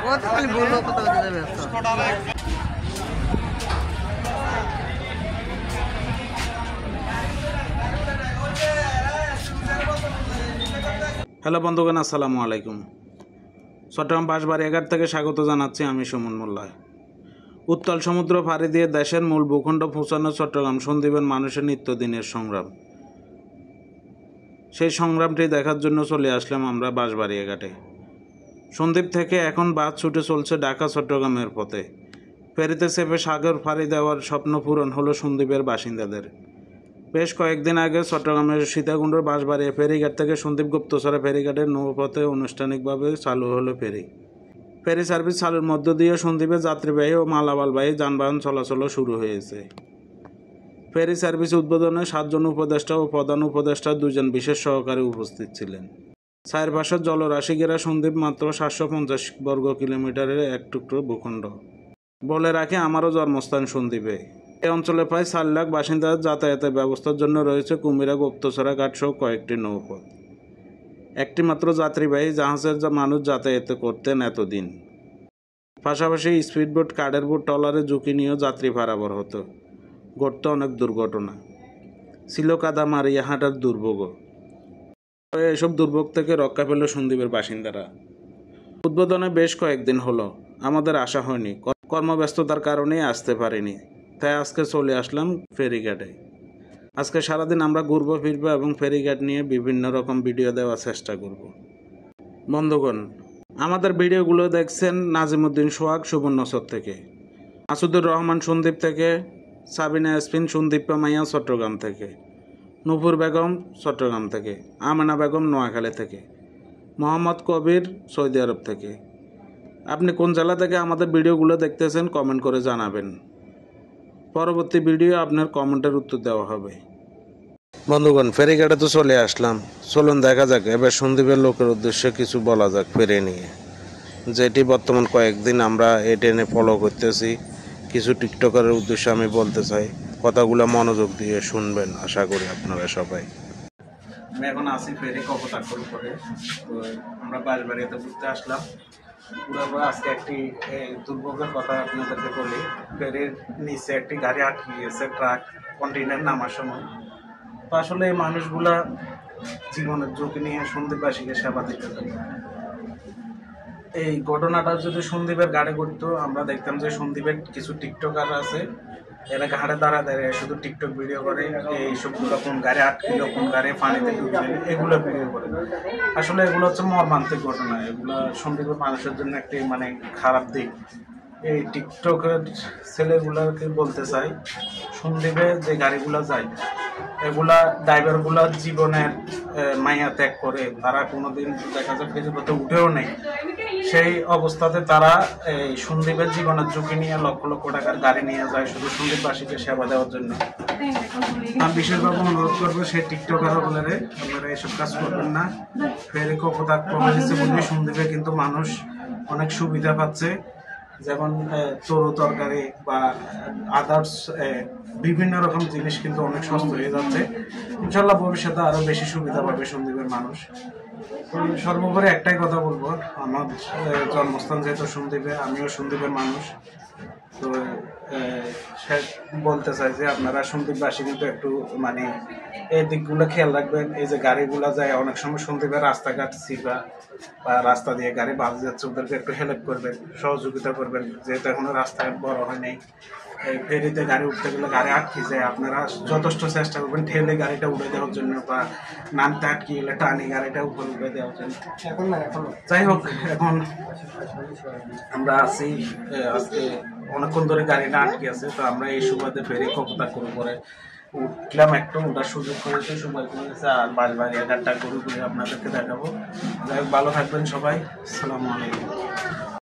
Hello বন্ধুগণ, আসসালামু আলাইকুম। চট্টগ্রাম বাঁশবাড়িয়াঘাট থেকে স্বাগত জানাচ্ছি আমি সুমন মোল্লা। উত্তাল সমুদ্র পাড়ি দিয়ে দেশের মূল ভূখণ্ড পৌঁছানো চট্টগ্রাম সন্দ্বীপের মানুষের নিত্যদিনের সংগ্রাম। সেই সংগ্রামটি দেখার জন্য চলে আসলাম আমরা বাঁশবাড়িয়াঘাটে। সন্দ্বীপ থেকে এখন বাস ছুটে চলছে ঢাকা চট্টগ্রামের পথে। ফেরিতে চেপে সাগর পাড়ি দেওয়ার স্বপ্ন পূরণ হলো সন্দ্বীপের বাসিন্দাদের। বেশ কয়েকদিন আগে চট্টগ্রামের সীতাকুণ্ডের বাঁশবাড়িয়া ফেরিঘাট থেকে সন্দ্বীপ গুপ্তচরা ফেরিঘাটের নৌপথে আনুষ্ঠানিকভাবে চালু হলো ফেরি সার্ভিস চালুর মধ্য দিয়ে সন্দ্বীপে যাত্রীবাহী ও মালামালবাহী যানবাহন চলাচলও শুরু হয়েছে। ফেরি সার্ভিস উদ্বোধনে 7 জন উপদেষ্টা ও প্রধান উপদেষ্টা 2 জন বিশেষ সহকারী উপস্থিত ছিলেন। চারপাশের জলরাশি ঘেরা সন্দ্বীপ মাত্র 750 বর্গ কিলোমিটারের এক টুকরো ভূখণ্ড। বলে রাখি, আমারও জন্মস্থান সন্দ্বীপে। এই অঞ্চলে প্রায় 4 লাখ বাসিন্দার যাতায়াতের ব্যবস্থার জন্য রয়েছে কুমিরা, গুপ্তচরা ঘাট সহ কয়েকটি নৌপথ। একটি মাত্র যাত্রীবাহী জাহাজের মানুষ যাতায়াত করতেন এতদিন। পাশাপাশি স্পিডবোট, কাঠের বোট, ট্রলারে ঝুঁকি নিয়েও যাত্রী পারাপার হতো। ঘটত অনেক দুর্ঘটনা, ছিল কাদা মারিয়া হাঁটার দুর্ভোগও। এসব দুর্ভোগ থেকে রক্ষা পেল সন্দ্বীপের বাসিন্দারা। উদ্বোধনে বেশ কয়েকদিন হলো, আমাদের আসা হয়নি, কর্মব্যস্ততার কারণেই আসতে পারিনি। তাই আজকে চলে আসলাম ফেরিঘাটে। আজকে সারাদিন আমরা ঘুরবো ফিরবো এবং ফেরিঘাট নিয়ে বিভিন্ন রকম ভিডিও দেওয়ার চেষ্টা করব। বন্ধুগণ, আমাদের ভিডিওগুলো দেখছেন নাজিমুদ্দিন সোহাগ সুবর্ণচর থেকে, মাসুদুর রহমান সন্দ্বীপ থেকে, সাবিনা ইয়াসমিন সন্দ্বীপা মাইয়া চট্টগ্রাম থেকে, নূপুর বেগম চট্টগ্রাম থেকে, আমেনা বেগম নোয়াখালী থেকে, মোহাম্মদ কবির সৌদি আরব থেকে। আপনি কোন জেলা থেকে আমাদের ভিডিওগুলো দেখতেছেন কমেন্ট করে জানাবেন। পরবর্তী ভিডিও আপনার কমেন্টের উত্তর দেওয়া হবে। বন্ধুগণ, ফেরিঘাটে তো চলে আসলাম, চলুন দেখা যাক এবার সন্দ্বীপের লোকের উদ্দেশ্যে কিছু বলা যাক ফেরি নিয়ে, যেটি বর্তমান কয়েকদিন আমরা এই ট্রেনে ফলো করতেছি। কিছু টিকটকারের উদ্দেশ্যে আমি বলতে চাই, কথাগুলো মনোযোগ দিয়ে শুনবেন, আশা করি আপনারা সবাই। আমি এখন আছি ফেরি কপোতাক্ষর উপরে। তো আমরা বাঁশবাড়িয়াতে ঘুরতে আসলাম। পুরো আজকে একটি দুর্ভোগের কথা আপনাদেরকে বলি। ফেরির নিচে একটি গাড়ি আটকে গিয়েছে, ট্রাক কন্টেইনার নামার সময়। তো আসলে এই মানুষগুলা জীবনের ঝুঁকি নিয়ে সন্দ্বীপবাসীকে সেবা দিতে চায়। এই ঘটনাটা যদি সন্দ্বীপের ঘাটে ঘটতো, আমরা দেখতাম যে সন্দ্বীপের কিছু টিকটকার আছে, এরা ঘাটে দাঁড়ায় শুধু টিকটক ভিডিও করে। এইসবগুলো কোন গাড়ি আটকিল, কোন গাড়ি পানিতে ডুববে, এগুলো ভিডিও করে। আসলে এগুলো হচ্ছে মর্মান্তিক ঘটনা। এগুলো সন্দ্বীপের মানুষের জন্য একটি খারাপ দিক। এই টিকটকের ছেলেগুলোকে বলতে চাই, সন্দ্বীপে যে গাড়িগুলো যায়, এগুলা ড্রাইভারগুলো জীবনের মায়া ত্যাগ করে, তারা কোনোদিন দেখা যায় ফেরি পথে উঠেও নেই। সেই অবস্থাতে তারা এই সন্দ্বীপের জীবনের ঝুঁকি নিয়ে লক্ষ লক্ষ টাকার গাড়ি নিয়ে যায় শুধু সন্দ্বীপবাসীকে সেবা দেওয়ার জন্য। আমি বিশেষভাবে অনুরোধ করবো সেই টিকটকারগুলোরে, আপনারা এইসব কাজ করবেন না। ফেরি কপোতাক্ষ হয়েছে বলে সন্দ্বীপে কিন্তু মানুষ অনেক সুবিধা পাচ্ছে, যেমন তরু তরকারি বা আদার্স বিভিন্ন রকম জিনিস কিন্তু অনেক সস্তা হয়ে যাচ্ছে। ইনশাল্লাহ ভবিষ্যতে আরো বেশি সুবিধা পাবে সন্দ্বীপের মানুষ। সর্বোপরি একটাই কথা বলবো, আমার জন্মস্থান যেহেতু সন্দ্বীপে, আমিও সন্দ্বীপের মানুষ। তো বলতে চাই যে আপনারা সন্দ্বীপবাসী কিন্তু একটু এই দিকগুলো খেয়াল রাখবেন। এই যে গাড়িগুলো যায়, অনেক সময় সন্দ্বীপের রাস্তাঘাট চিপা বা রাস্তা দিয়ে গাড়ি বাজে যাচ্ছে, ওদেরকে একটু হেল্প করবেন, সহযোগিতা করবেন, যেহেতু এখনো রাস্তাঘাট বড় হয় নাই। এই ফেরিতে গাড়ি উঠতে গেলে গাড়ি আটকে যায়, আপনারা যথেষ্ট চেষ্টা করবেন ঠেলে গাড়িটা উঠে দেওয়ার জন্য, বা নামতে আটকে গেলে টানি গাড়িটা উপরে উঠে দেওয়ার জন্য। যাই হোক, এখন আমরা আছি, আজকে অনেকক্ষণ ধরে গাড়িটা আটকে আছে। তো আমরা এই সুবাদে ফেরি কপোতাক্ষর করে উঠলাম, একটু ওটার সুযোগ করেছে, সময় করেছে। আর বাঁশবাড়িয়াঘাটটা ঘুরে ঘুরে আপনাদেরকে দেখাবো। যাই হোক, ভালো থাকবেন সবাই। আসসালামু আলাইকুম।